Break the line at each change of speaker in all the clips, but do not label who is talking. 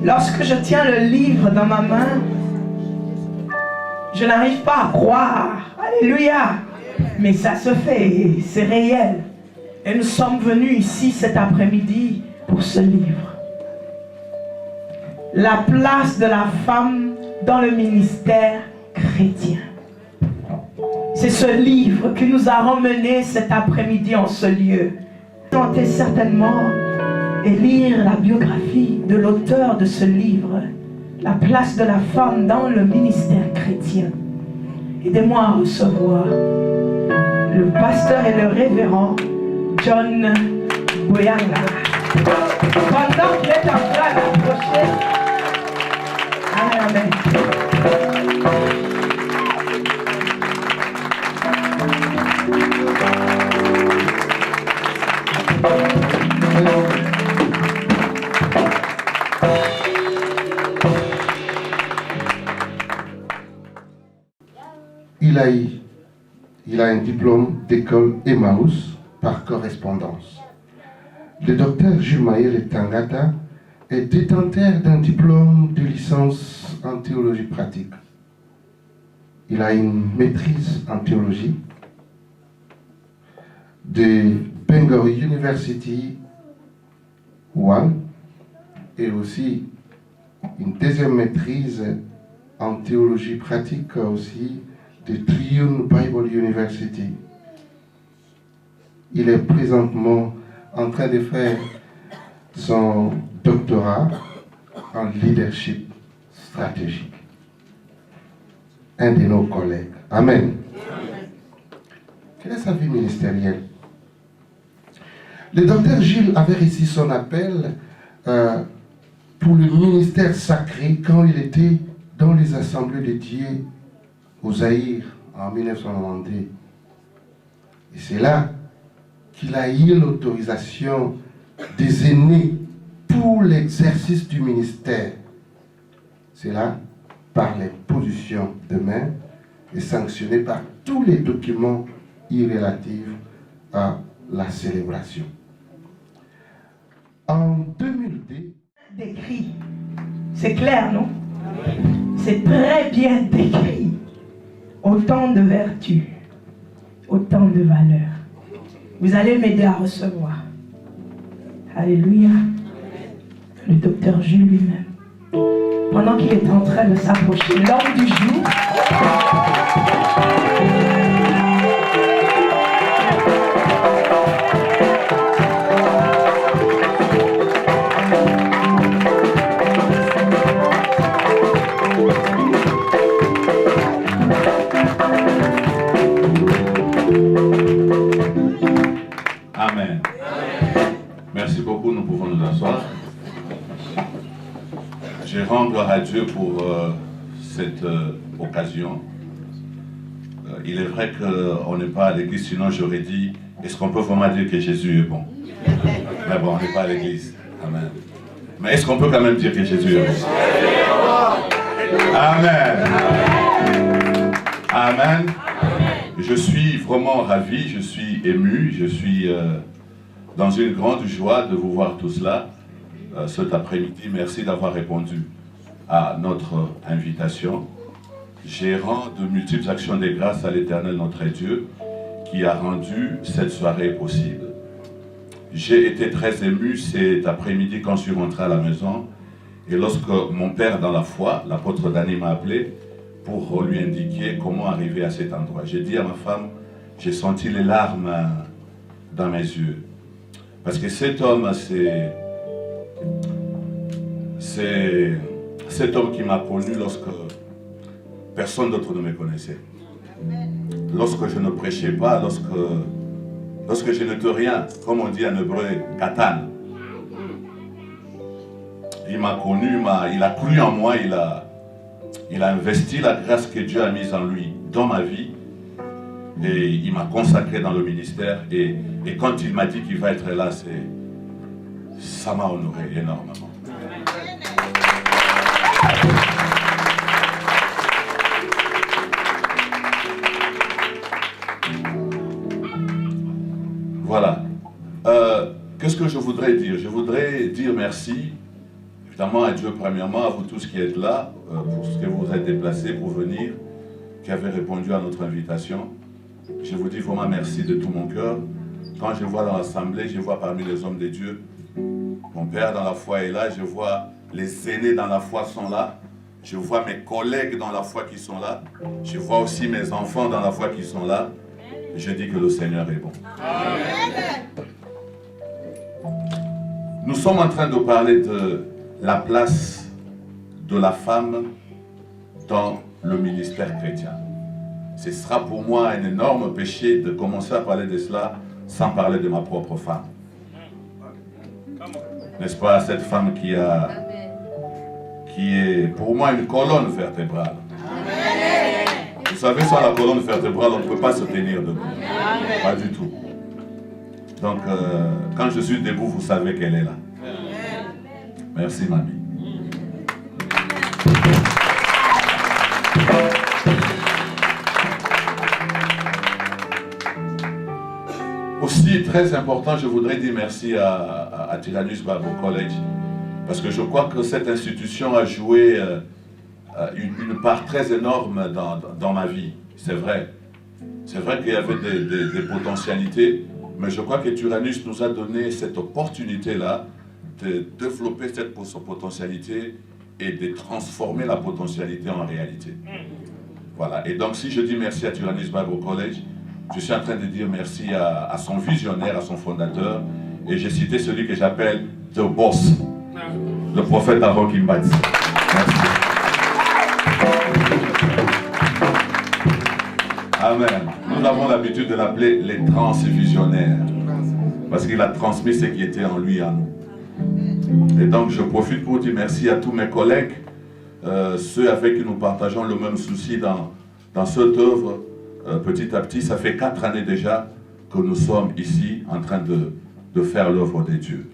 Lorsque je tiens le livre dans ma main, je n'arrive pas à croire. Alléluia. Mais ça se fait, c'est réel. Et nous sommes venus ici cet après-midi pour ce livre. La place de la femme dans le ministère chrétien. C'est ce livre qui nous a ramenés cet après-midi en ce lieu. Tentez certainement et lire la biographie de l'auteur de ce livre, La place de la femme dans le ministère chrétien. Aidez-moi à recevoir le pasteur et le révérend John Boyanga. Pendant qu'il est en train d'approcher, amen.
Il a un diplôme d'école Emmaüs par correspondance. Le docteur Jules Maël Tangata est détenteur d'un diplôme de licence en théologie pratique. Il a une maîtrise en théologie de Bangor University One et aussi une deuxième maîtrise en théologie pratique aussi de Trine Bible University. Il est présentement en train de faire son doctorat en leadership stratégique. Un de nos collègues. Amen. Quelle est sa vie ministérielle? Le docteur Gilles avait reçu son appel pour le ministère sacré quand il était dans les assemblées de Dieu au Zaïre en 1992. Et c'est là qu'il a eu l'autorisation des aînés pour l'exercice du ministère. C'est là par les positions de main et sanctionné par tous les documents relatifs à la célébration. En 2002,
Décrit. C'est clair, non? C'est très bien décrit. Autant de vertus, autant de valeurs. Vous allez m'aider à recevoir. Alléluia. Le docteur Jules lui-même. Pendant qu'il est en train de s'approcher, l'homme du jour.
Amen. Merci beaucoup, nous pouvons nous asseoir. Je rends gloire à Dieu pour cette occasion. Il est vrai qu'on n'est pas à l'église, sinon j'aurais dit, est-ce qu'on peut vraiment dire que Jésus est bon? Mais bon, on n'est pas à l'église. Amen. Mais est-ce qu'on peut quand même dire que Jésus est bon? Amen. Amen. Je suis vraiment ravi, je suis ému, je suis dans une grande joie de vous voir tous là cet après-midi. Merci d'avoir répondu à notre invitation. Je rends de multiples actions de grâce à l'Éternel notre Dieu qui a rendu cette soirée possible. J'ai été très ému cet après-midi quand je suis rentré à la maison et lorsque mon père dans la foi, l'apôtre Dany, m'a appelé pour lui indiquer comment arriver à cet endroit. J'ai dit à ma femme, j'ai senti les larmes dans mes yeux. Parce que cet homme, c'est cet homme qui m'a connu lorsque personne d'autre ne me connaissait. Lorsque je ne prêchais pas, lorsque je n'étais rien, comme on dit en hébreu, Katan. Il m'a connu, il a cru en moi, il a investi la grâce que Dieu a mise en lui dans ma vie et il m'a consacré dans le ministère et quand il m'a dit qu'il va être là, ça m'a honoré énormément. Voilà. Qu'est-ce que je voudrais dire? Je voudrais dire merci. Évidemment, à Dieu premièrement, à vous tous qui êtes là, pour ce que vous êtes déplacés pour venir, qui avez répondu à notre invitation. Je vous dis vraiment merci de tout mon cœur. Quand je vois dans l'assemblée, je vois parmi les hommes de Dieu, mon père dans la foi est là, je vois les aînés dans la foi sont là, je vois mes collègues dans la foi qui sont là, je vois aussi mes enfants dans la foi qui sont là. Je dis que le Seigneur est bon. Amen. Nous sommes en train de parler de la place de la femme dans le ministère chrétien. Ce sera pour moi un énorme péché de commencer à parler de cela sans parler de ma propre femme. N'est-ce pas, cette femme qui est pour moi une colonne vertébrale. Vous savez, sans la colonne vertébrale, on ne peut pas se tenir debout. Pas du tout. Donc, quand je suis debout, vous savez qu'elle est là. Merci, mamie. Aussi, très important, je voudrais dire merci à Tyrannus Bible College, parce que je crois que cette institution a joué une part très énorme dans ma vie. C'est vrai. C'est vrai qu'il y avait des potentialités, mais je crois que Tyrannus nous a donné cette opportunité-là de développer cette potentialité et de transformer la potentialité en réalité. Voilà. Et donc, si je dis merci à Tyrannus Bible College, je suis en train de dire merci à son visionnaire, à son fondateur, et j'ai cité celui que j'appelle The Boss, le prophète Aaron Kimbadzi. Merci. Amen. Nous avons l'habitude de l'appeler les transvisionnaires, parce qu'il a transmis ce qui était en lui et en nous. Et donc je profite pour dire merci à tous mes collègues, ceux avec qui nous partageons le même souci dans cette œuvre. Petit à petit, ça fait 4 années déjà que nous sommes ici en train de faire l'œuvre de Dieu.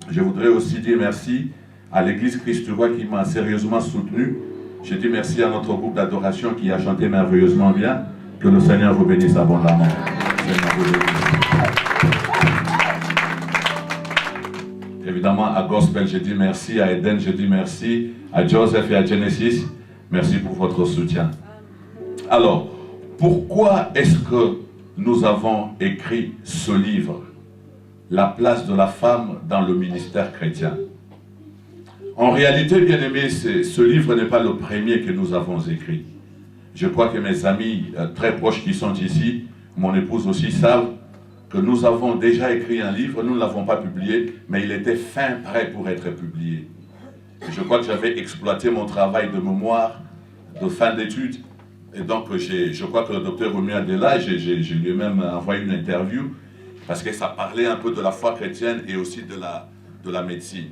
Je voudrais aussi dire merci à l'église Christ-Roi qui m'a sérieusement soutenu. Je dis merci à notre groupe d'adoration qui a chanté merveilleusement bien. Que le Seigneur vous bénisse abondamment. Évidemment, à Gospel, je dis merci. À Eden, je dis merci. À Joseph et à Genesis, merci pour votre soutien. Alors, pourquoi est-ce que nous avons écrit ce livre, La place de la femme dans le ministère chrétien? En réalité, bien aimé, ce livre n'est pas le premier que nous avons écrit. Je crois que mes amis très proches qui sont ici, mon épouse aussi, savent que nous avons déjà écrit un livre. Nous ne l'avons pas publié, mais il était fin prêt pour être publié. Et je crois que j'avais exploité mon travail de mémoire, de fin d'études. Et donc, je crois que le docteur Romuald Adela, je lui ai même envoyé une interview, parce que ça parlait un peu de la foi chrétienne et aussi de la médecine.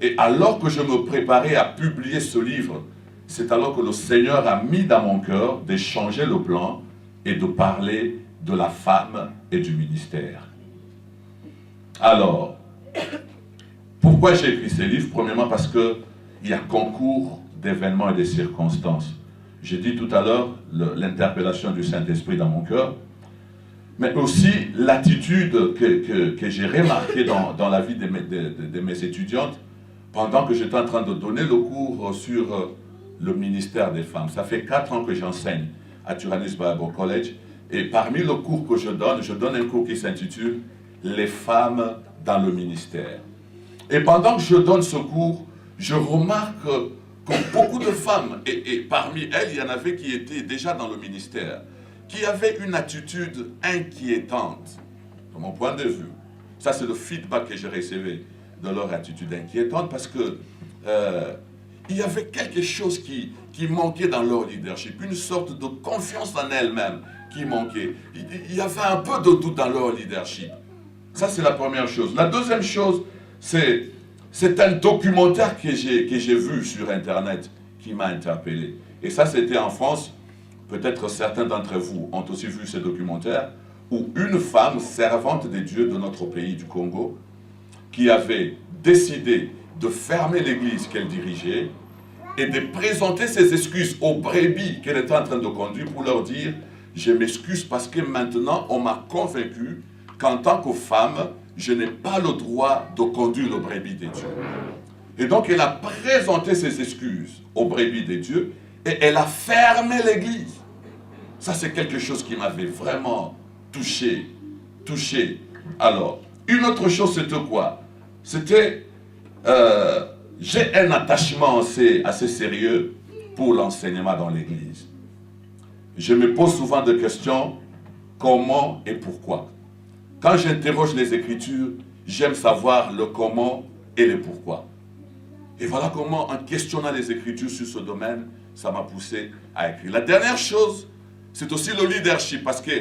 Et alors que je me préparais à publier ce livre, c'est alors que le Seigneur a mis dans mon cœur de changer le plan et de parler de la femme et du ministère. Alors, pourquoi j'ai écrit ce livre? Premièrement, parce qu'il y a concours d'événements et de circonstances. J'ai dit tout à l'heure l'interpellation du Saint-Esprit dans mon cœur, mais aussi l'attitude que j'ai remarquée dans la vie de mes étudiantes pendant que j'étais en train de donner le cours sur le ministère des femmes. Ça fait 4 ans que j'enseigne à Tyrannus Bible College, et parmi le cours que je donne un cours qui s'intitule « Les femmes dans le ministère ». Et pendant que je donne ce cours, je remarque que beaucoup de femmes, et parmi elles, il y en avait qui étaient déjà dans le ministère, qui avaient une attitude inquiétante, de mon point de vue. Ça, c'est le feedback que j'ai reçu de leur attitude inquiétante, parce que il y avait quelque chose qui manquait dans leur leadership, une sorte de confiance en elles-mêmes qui manquait. Il y avait un peu de doute dans leur leadership. Ça, c'est la première chose. La deuxième chose, c'est un documentaire que j'ai vu sur Internet qui m'a interpellé. Et ça, c'était en France. Peut-être certains d'entre vous ont aussi vu ce documentaire, où une femme servante de Dieu de notre pays, du Congo, qui avait décidé de fermer l'église qu'elle dirigeait et de présenter ses excuses aux brebis qu'elle était en train de conduire pour leur dire « Je m'excuse parce que maintenant on m'a convaincu qu'en tant que femme, je n'ai pas le droit de conduire le brebis de Dieu. » Et donc, elle a présenté ses excuses aux brebis de Dieu et elle a fermé l'église. Ça, c'est quelque chose qui m'avait vraiment touché. Alors, une autre chose, c'était quoi? C'était, j'ai un attachement assez sérieux pour l'enseignement dans l'église. Je me pose souvent des questions, comment et pourquoi. Quand j'interroge les Écritures, j'aime savoir le comment et le pourquoi. Et voilà comment, en questionnant les Écritures sur ce domaine, ça m'a poussé à écrire. La dernière chose, c'est aussi le leadership, parce que,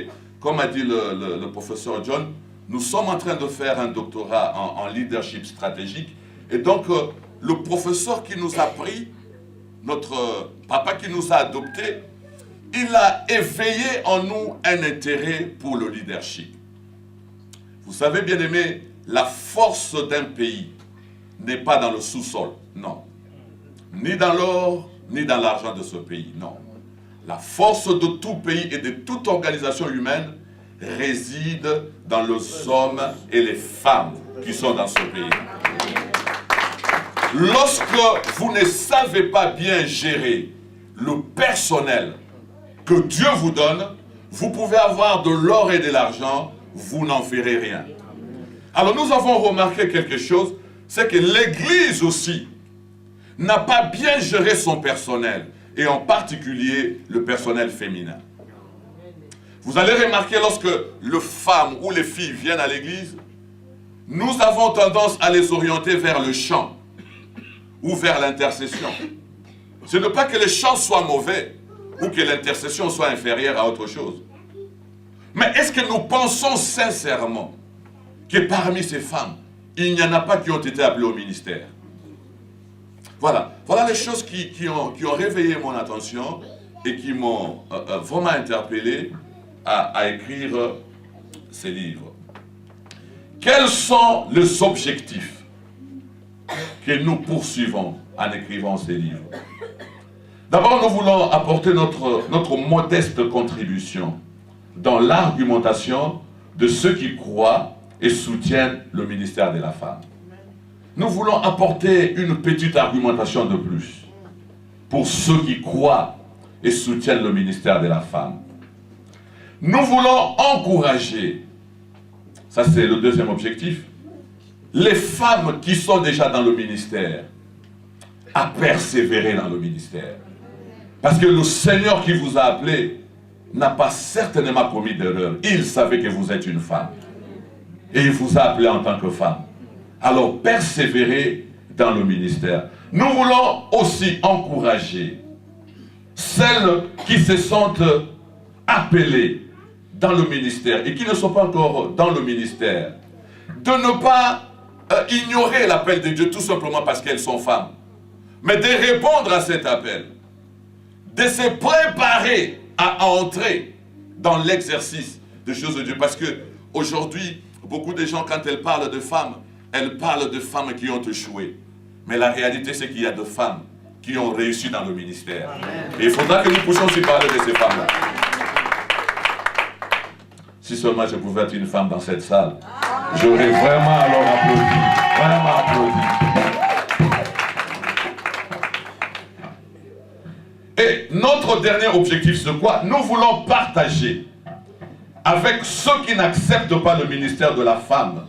comme a dit le professeur John, nous sommes en train de faire un doctorat en leadership stratégique, et donc le professeur qui nous a pris, notre papa qui nous a adoptés, il a éveillé en nous un intérêt pour le leadership. Vous savez, bien aimé, la force d'un pays n'est pas dans le sous-sol, non. Ni dans l'or, ni dans l'argent de ce pays, non. La force de tout pays et de toute organisation humaine réside dans les hommes et les femmes qui sont dans ce pays. Lorsque vous ne savez pas bien gérer le personnel que Dieu vous donne, vous pouvez avoir de l'or et de l'argent, vous n'en ferez rien. Alors nous avons remarqué quelque chose, c'est que l'Église aussi n'a pas bien géré son personnel, et en particulier le personnel féminin. Vous allez remarquer lorsque les femmes ou les filles viennent à l'église, nous avons tendance à les orienter vers le chant ou vers l'intercession. Ce n'est pas que les chants soient mauvais ou que l'intercession soit inférieure à autre chose. Mais est-ce que nous pensons sincèrement que parmi ces femmes, il n'y en a pas qui ont été appelées au ministère? Voilà les choses qui ont réveillé mon attention et qui m'ont vraiment interpellé à écrire ces livres. Quels sont les objectifs que nous poursuivons en écrivant ces livres? D'abord, nous voulons apporter notre modeste contribution dans l'argumentation de ceux qui croient et soutiennent le ministère de la femme. Nous voulons apporter une petite argumentation de plus pour ceux qui croient et soutiennent le ministère de la femme. Nous voulons encourager, ça c'est le deuxième objectif, les femmes qui sont déjà dans le ministère à persévérer dans le ministère. Parce que le Seigneur qui vous a appelé n'a pas certainement commis d'erreur. Il savait que vous êtes une femme. Et il vous a appelé en tant que femme. Alors persévérez dans le ministère. Nous voulons aussi encourager celles qui se sentent appelées dans le ministère et qui ne sont pas encore dans le ministère, de ne pas ignorer l'appel de Dieu tout simplement parce qu'elles sont femmes, mais de répondre à cet appel, de se préparer à entrer dans l'exercice des choses de Dieu. Parce que aujourd'hui, beaucoup de gens, quand elles parlent de femmes qui ont échoué. Mais la réalité, c'est qu'il y a de femmes qui ont réussi dans le ministère. Et il faudra que nous puissions aussi parler de ces femmes-là. Si seulement je pouvais être une femme dans cette salle, j'aurais vraiment alors applaudi. Vraiment applaudi. Et notre dernier objectif, c'est quoi? Nous voulons partager avec ceux qui n'acceptent pas le ministère de la femme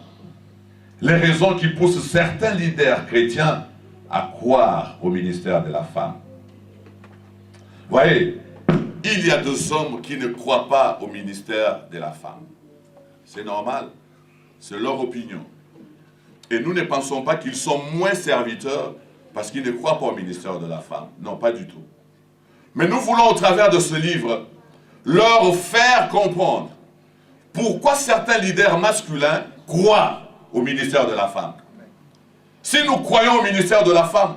les raisons qui poussent certains leaders chrétiens à croire au ministère de la femme. Voyez, il y a des hommes qui ne croient pas au ministère de la femme. C'est normal, c'est leur opinion. Et nous ne pensons pas qu'ils sont moins serviteurs parce qu'ils ne croient pas au ministère de la femme. Non, pas du tout. Mais nous voulons, au travers de ce livre, leur faire comprendre pourquoi certains leaders masculins croient au ministère de la femme. Si nous croyons au ministère de la femme,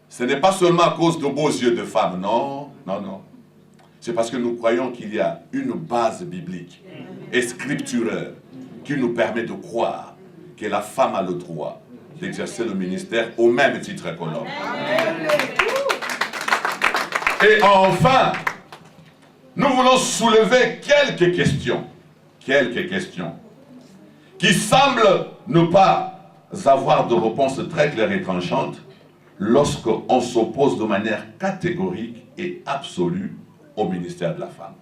ce n'est pas seulement à cause de beaux yeux de femme, non, non, non. C'est parce que nous croyons qu'il y a une base biblique et scripturaire qui nous permet de croire que la femme a le droit d'exercer le ministère au même titre que l'homme. Et enfin, nous voulons soulever quelques questions qui semblent ne pas avoir de réponse très claire et tranchante, lorsqu'on s'oppose de manière catégorique et absolue au ministère de la femme.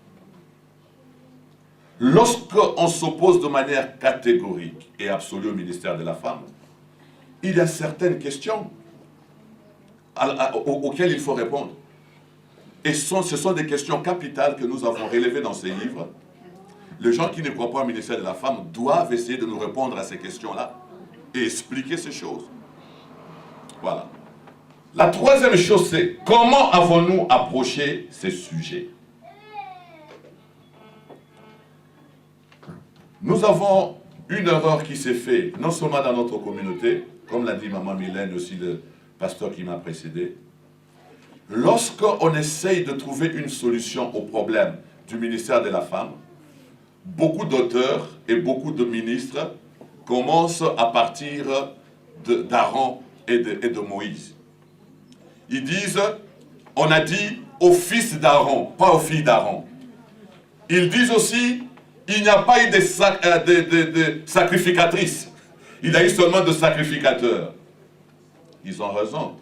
Lorsqu'on s'oppose de manière catégorique et absolue au ministère de la femme, il y a certaines questions auxquelles il faut répondre. Et ce sont des questions capitales que nous avons relevées dans ces livres. Les gens qui ne croient pas au ministère de la femme doivent essayer de nous répondre à ces questions-là et expliquer ces choses. Voilà. La troisième chose, c'est comment avons-nous approché ces sujets? Nous avons une erreur qui s'est faite, non seulement dans notre communauté, comme l'a dit Maman Mylène, aussi le pasteur qui m'a précédé. Lorsqu'on essaye de trouver une solution au problème du ministère de la femme, beaucoup d'auteurs et beaucoup de ministres commencent à partir d'Aaron et de Moïse. Ils disent, on a dit au fils d'Aaron, pas aux filles d'Aaron. Ils disent aussi, il n'y a pas eu de sacrificatrices. Il y a eu seulement de sacrificateurs. Ils ont raison.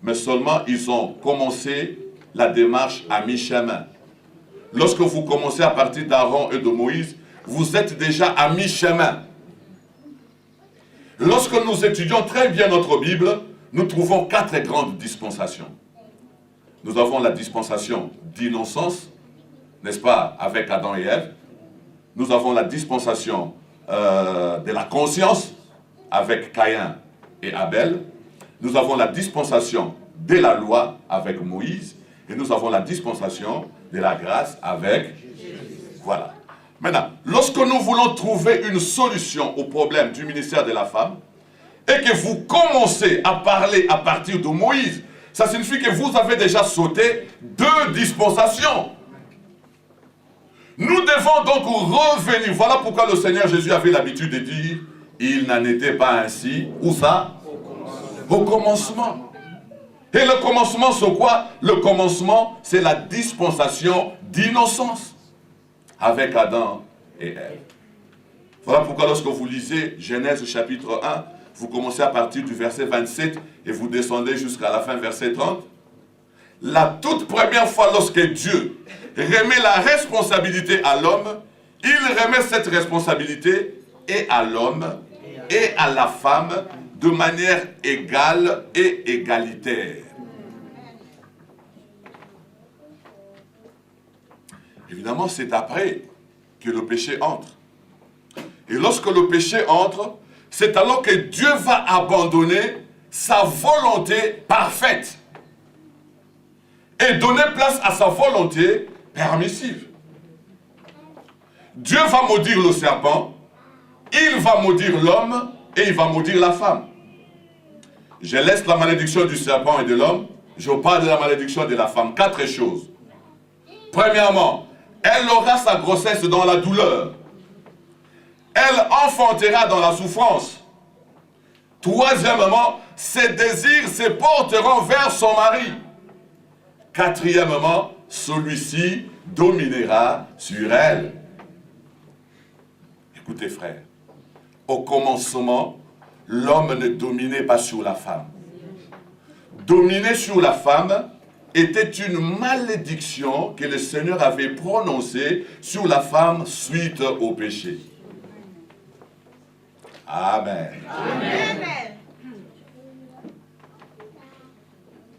Mais seulement ils ont commencé la démarche à mi-chemin. Lorsque vous commencez à partir d'Aaron et de Moïse, vous êtes déjà à mi-chemin. Lorsque nous étudions très bien notre Bible, nous trouvons 4 grandes dispensations. Nous avons la dispensation d'innocence, n'est-ce pas, avec Adam et Ève. Nous avons la dispensation de la conscience, avec Caïn et Abel. Nous avons la dispensation de la loi, avec Moïse. Et nous avons la dispensation de la grâce, avec Jésus. Voilà. Maintenant, lorsque nous voulons trouver une solution au problème du ministère de la femme, et que vous commencez à parler à partir de Moïse, ça signifie que vous avez déjà sauté 2 dispensations. Nous devons donc revenir. Voilà pourquoi le Seigneur Jésus avait l'habitude de dire, il n'en était pas ainsi. Où ça? Au commencement. Et le commencement, c'est quoi? Le commencement, c'est la dispensation d'innocence avec Adam et Ève. Voilà pourquoi lorsque vous lisez Genèse chapitre 1, vous commencez à partir du verset 27 et vous descendez jusqu'à la fin, verset 30. La toute première fois lorsque Dieu remet la responsabilité à l'homme, il remet cette responsabilité et à l'homme et à la femme de manière égale et égalitaire. Évidemment, c'est après que le péché entre. Et lorsque le péché entre, c'est alors que Dieu va abandonner sa volonté parfaite et donner place à sa volonté permissive. Dieu va maudire le serpent, il va maudire l'homme et il va maudire la femme. Je laisse la malédiction du serpent et de l'homme, je parle de la malédiction de la femme. 4 choses. Premièrement, elle aura sa grossesse dans la douleur. Elle enfantera dans la souffrance. Troisièmement, ses désirs se porteront vers son mari. Quatrièmement, celui-ci dominera sur elle. Écoutez frères, au commencement, l'homme ne dominait pas sur la femme. Dominer sur la femme était une malédiction que le Seigneur avait prononcée sur la femme suite au péché. Amen. Amen.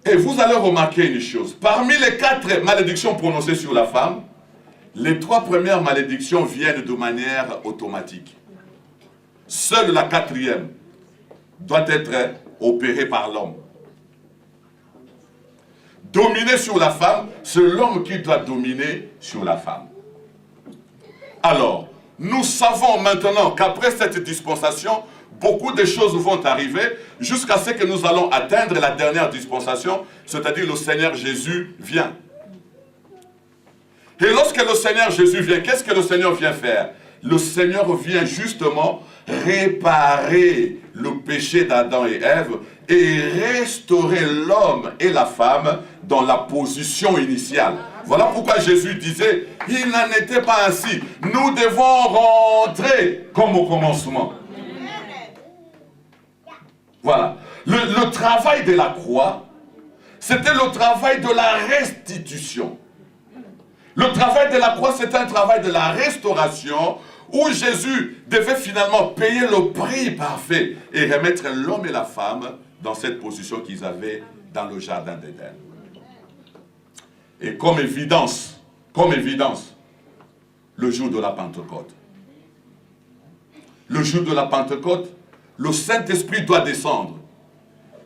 Et vous allez remarquer une chose. Parmi les 4 malédictions prononcées sur la femme, les 3 premières malédictions viennent de manière automatique. Seule la 4e doit être opérée par l'homme. Dominer sur la femme, c'est l'homme qui doit dominer sur la femme. Alors, nous savons maintenant qu'après cette dispensation, beaucoup de choses vont arriver jusqu'à ce que nous allons atteindre la dernière dispensation, c'est-à-dire le Seigneur Jésus vient. Et lorsque le Seigneur Jésus vient, qu'est-ce que le Seigneur vient faire? Le Seigneur vient justement réparer le péché d'Adam et Ève et restaurer l'homme et la femme dans la position initiale. Voilà pourquoi Jésus disait, il n'en était pas ainsi. Nous devons rentrer comme au commencement. Voilà. Le travail de la croix, c'était le travail de la restitution. Le travail de la croix, c'était un travail de la restauration où Jésus devait finalement payer le prix parfait et remettre l'homme et la femme dans cette position qu'ils avaient dans le jardin d'Éden. Et comme évidence, le jour de la Pentecôte. Le jour de la Pentecôte, le Saint-Esprit doit descendre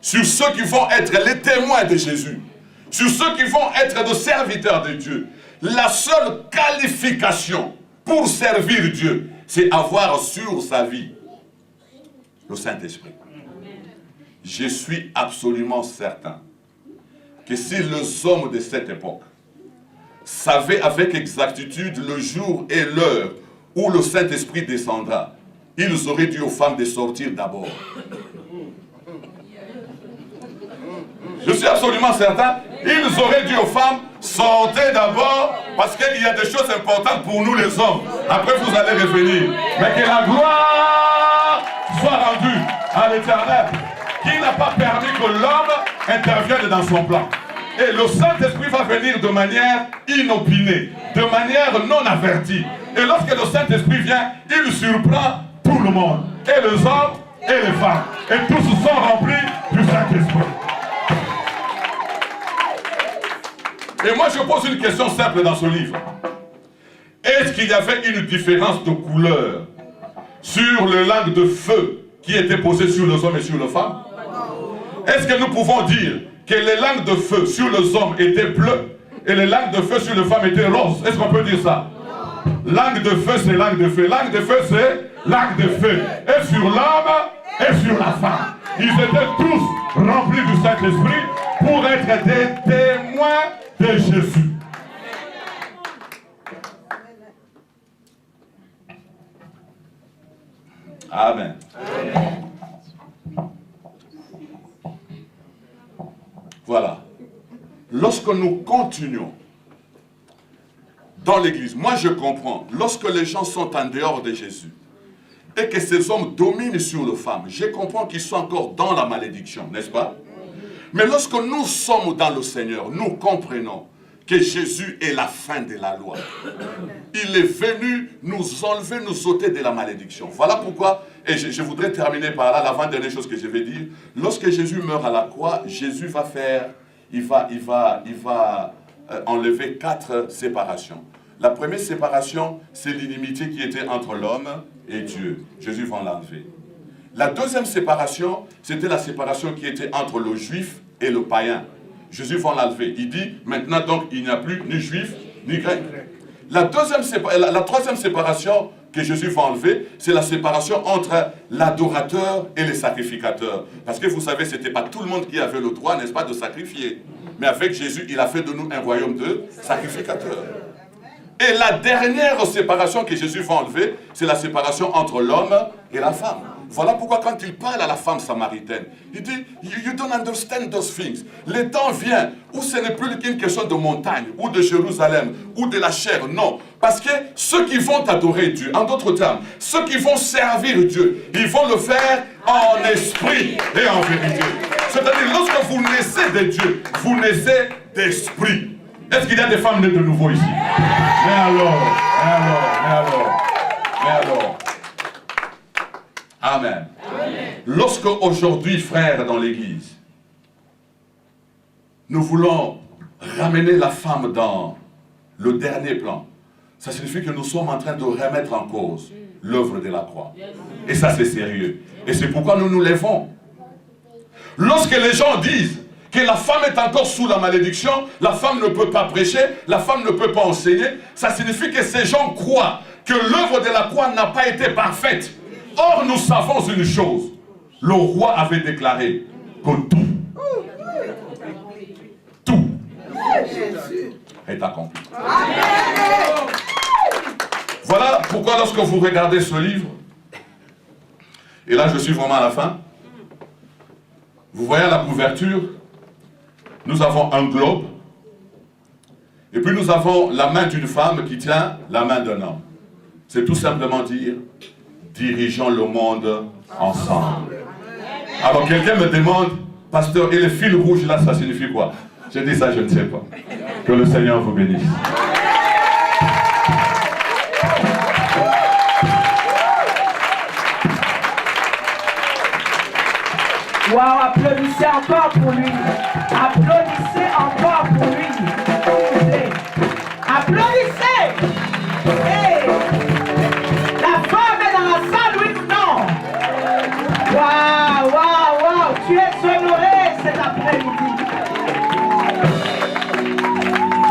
sur ceux qui vont être les témoins de Jésus, sur ceux qui vont être des serviteurs de Dieu. La seule qualification pour servir Dieu, c'est avoir sur sa vie le Saint-Esprit. Je suis absolument certain que si les hommes de cette époque savaient avec exactitude le jour et l'heure où le Saint-Esprit descendra, ils auraient dit aux femmes de sortir d'abord. Je suis absolument certain, ils auraient dit aux femmes, sortez d'abord, parce qu'il y a des choses importantes pour nous les hommes. Après vous allez revenir. Mais que la gloire soit rendue à l'Éternel, qui n'a pas permis que l'homme intervienne dans son plan. Et le Saint-Esprit va venir de manière inopinée, de manière non avertie. Et lorsque le Saint-Esprit vient, il surprend tout le monde, et les hommes et les femmes. Et tous sont remplis du Saint-Esprit. Et moi je pose une question simple dans ce livre. Est-ce qu'il y avait une différence de couleur sur les langues de feu qui étaient posées sur les hommes et sur les femmes? Est-ce que nous pouvons dire que les langues de feu sur les hommes étaient bleues et les langues de feu sur les femmes étaient roses? Est-ce qu'on peut dire ça? Langue de feu, c'est langue de feu. Langue de feu, c'est langue de feu. Et sur l'homme et sur la femme. Ils étaient tous remplis du Saint-Esprit pour être des témoins de Jésus. Amen. Voilà. Lorsque nous continuons dans l'église, moi je comprends, lorsque les gens sont en dehors de Jésus et que ces hommes dominent sur les femmes, je comprends qu'ils sont encore dans la malédiction, n'est-ce pas? Mais lorsque nous sommes dans le Seigneur, nous comprenons que Jésus est la fin de la loi. Il est venu nous enlever, nous ôter de la malédiction. Voilà pourquoi, et je voudrais terminer par là, l'avant-dernière chose que je vais dire. Lorsque Jésus meurt à la croix, Jésus va faire, il va enlever 4 séparations. La première séparation, c'est l'inimitié qui était entre l'homme et Dieu. Jésus va l'enlever. La deuxième séparation, c'était la séparation qui était entre le juif et le païen. Jésus va l'enlever. Il dit, maintenant donc, il n'y a plus ni juif, ni grec. La troisième séparation que Jésus va enlever, c'est la séparation entre l'adorateur et les sacrificateurs. Parce que vous savez, ce n'était pas tout le monde qui avait le droit, n'est-ce pas, de sacrifier. Mais avec Jésus, il a fait de nous un royaume de sacrificateurs. Et la dernière séparation que Jésus va enlever, c'est la séparation entre l'homme et la femme. Voilà pourquoi quand il parle à la femme samaritaine, il dit, you don't understand those things. Le temps vient où ce n'est plus qu'une question de montagne, ou de Jérusalem, ou de la chair, non. Parce que ceux qui vont adorer Dieu, en d'autres termes, ceux qui vont servir Dieu, ils vont le faire en esprit et en vérité. C'est-à-dire, lorsque vous naissez de Dieu, vous naissez d'esprit. Est-ce qu'il y a des femmes nées de nouveau ici? Mais alors. Amen. Lorsque aujourd'hui, frères, dans l'église, nous voulons ramener la femme dans le dernier plan, ça signifie que nous sommes en train de remettre en cause l'œuvre de la croix. Et ça, c'est sérieux. Et c'est pourquoi nous nous lèvons. Lorsque les gens disent que la femme est encore sous la malédiction, la femme ne peut pas prêcher, la femme ne peut pas enseigner, ça signifie que ces gens croient que l'œuvre de la croix n'a pas été parfaite. Or, nous savons une chose. Le roi avait déclaré que tout est accompli. Voilà pourquoi lorsque vous regardez ce livre, et là je suis vraiment à la fin, vous voyez la couverture, nous avons un globe, et puis nous avons la main d'une femme qui tient la main d'un homme. C'est tout simplement dire, dirigeons le monde ensemble. Alors quelqu'un me demande, pasteur, et le fil rouge là, ça signifie quoi? Je dis ça, je ne sais pas. Que le Seigneur vous bénisse.
Waouh, applaudissez encore pour lui. Applaudissez encore pour lui. Applaudissez. Hey. La femme est dans la salle, oui ou non? Waouh, waouh, waouh. Tu es honoré cet après-midi.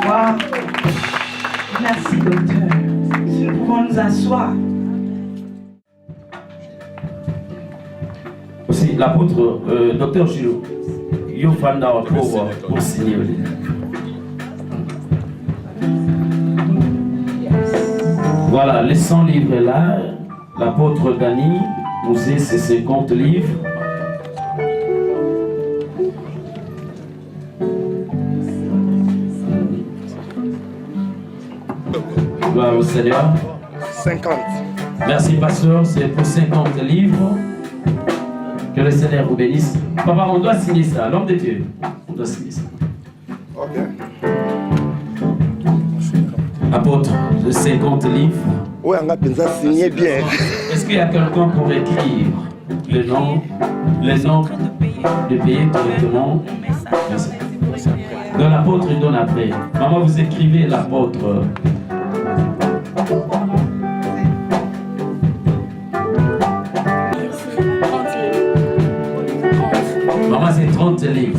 Waouh. Merci, docteur. Si nous pouvons nous asseoir.
Aussi, l'apôtre docteur Gilles, Yofanda pour signer. Voilà, les 100 livres là, l'apôtre Dani, Mousset, c'est 50 livres. Gloire au Seigneur.
50.
Merci, pasteur, c'est pour 50 livres. Que le Seigneur vous bénisse. Papa, on doit signer ça, l'homme de Dieu. On doit signer ça.
Ok.
Apôtre, de 50 livres.
Oui, on a besoin de signer bien.
Est-ce qu'il y a quelqu'un pour écrire les noms de payer correctement? Merci. Dans l'apôtre, il donne après. Maman, vous écrivez l'apôtre. Maman, c'est 30 livres.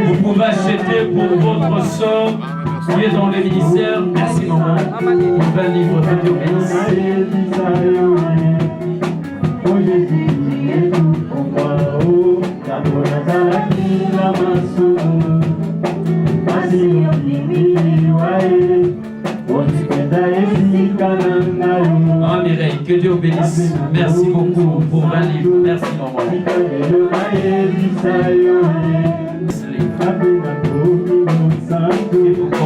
Vous pouvez acheter pour votre soeur qui est dans le ministère. Merci maman. Pour 20 livres, que Dieu bénisse. Ah Mireille, que Dieu bénisse. Merci beaucoup pour 20 livres. Merci maman. Et pour